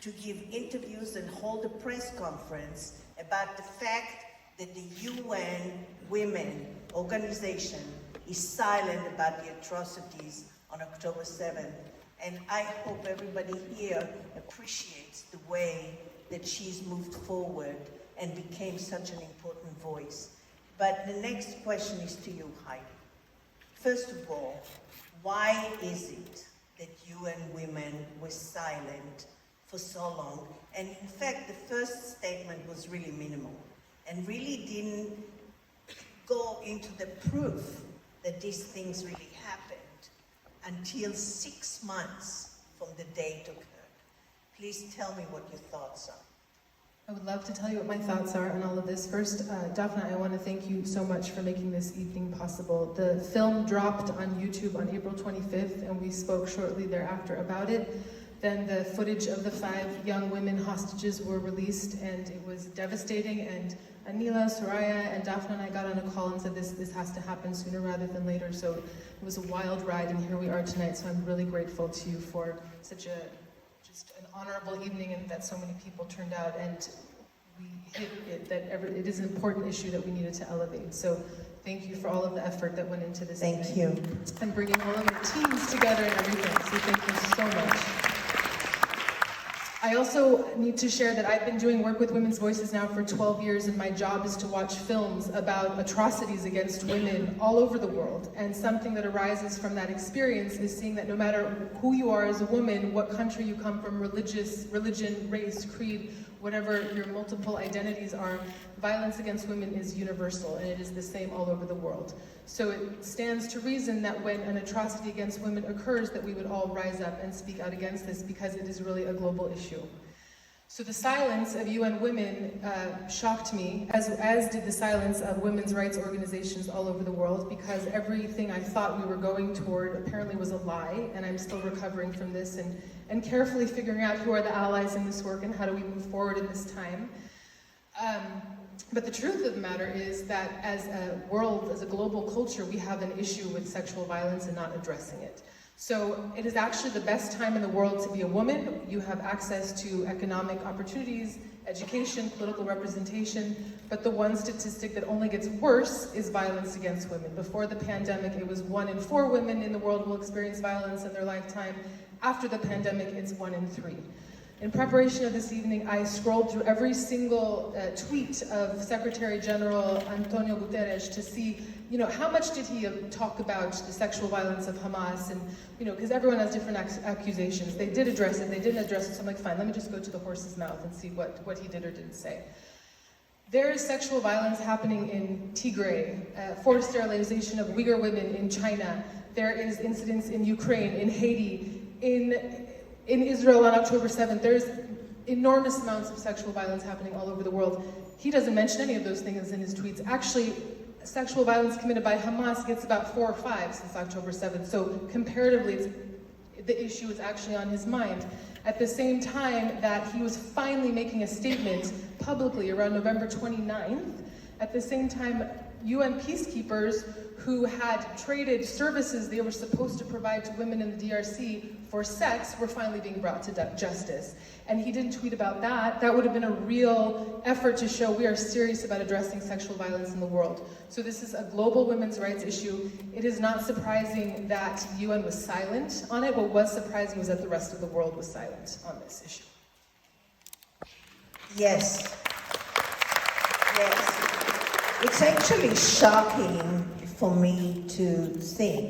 to give interviews and hold a press conference about the fact that the UN Women organization is silent about the atrocities on October 7th. And I hope everybody here appreciates the way that she's moved forward and became such an important voice. But the next question is to you, Heidi. First of all, why is it that UN Women was silent for so long? And in fact, the first statement was really minimal and really didn't go into the proof that these things really happened until 6 months from the date occurred. Please tell me what your thoughts are. I would love to tell you what my thoughts are on all of this. First, Daphne, I want to thank you so much for making this evening possible. The film dropped on YouTube on April 25th, and we spoke shortly thereafter about it. Then the footage of the 5 young women hostages were released, and it was devastating. And Anila, Soraya, and Daphne and I got on a call and said this has to happen sooner rather than later. So it was a wild ride, and here we are tonight. So I'm really grateful to you for such just an honorable evening, and that so many people turned out, and we hit it, it is an important issue that we needed to elevate. So thank you for all of the effort that went into this Thank you. And bringing all of your teams together and everything. So thank you so much. I also need to share that I've been doing work with Women's Voices now for 12 years, and my job is to watch films about atrocities against women all over the world. And something that arises from that experience is seeing that no matter who you are as a woman, what country you come from, religion, race, creed, whatever your multiple identities are, violence against women is universal, and it is the same all over the world. So it stands to reason that when an atrocity against women occurs, that we would all rise up and speak out against this, because it is really a global issue. So the silence of UN Women shocked me, as did the silence of women's rights organizations all over the world, because everything I thought we were going toward apparently was a lie, and I'm still recovering from this and carefully figuring out who are the allies in this work and how do we move forward in this time. But the truth of the matter is that as a world, as a global culture, we have an issue with sexual violence and not addressing it. So it is actually the best time in the world to be a woman. You have access to economic opportunities, education, political representation, but the one statistic that only gets worse is violence against women. Before the pandemic, it was 1 in 4 women in the world will experience violence in their lifetime. After the pandemic, it's 1 in 3. In preparation of this evening, I scrolled through every single tweet of Secretary General Antonio Guterres to see, how much did he talk about the sexual violence of Hamas, and, because everyone has different accusations. They did address it, they didn't address it, so I'm like, fine, let me just go to the horse's mouth and see what he did or didn't say. There is sexual violence happening in Tigray, forced sterilization of Uyghur women in China. There is incidents in Ukraine, in Haiti, in Israel on October 7th. There's enormous amounts of sexual violence happening all over the world. He doesn't mention any of those things in his tweets. Actually, sexual violence committed by Hamas gets about 4 or 5 since October 7th. So comparatively, the issue is actually on his mind. At the same time that he was finally making a statement publicly around November 29th, at the same time, UN peacekeepers who had traded services they were supposed to provide to women in the DRC for sex were finally being brought to justice. And he didn't tweet about that. That would have been a real effort to show we are serious about addressing sexual violence in the world. So this is a global women's rights issue. It is not surprising that the UN was silent on it. What was surprising was that the rest of the world was silent on this issue. Yes. Yes. It's actually shocking for me to think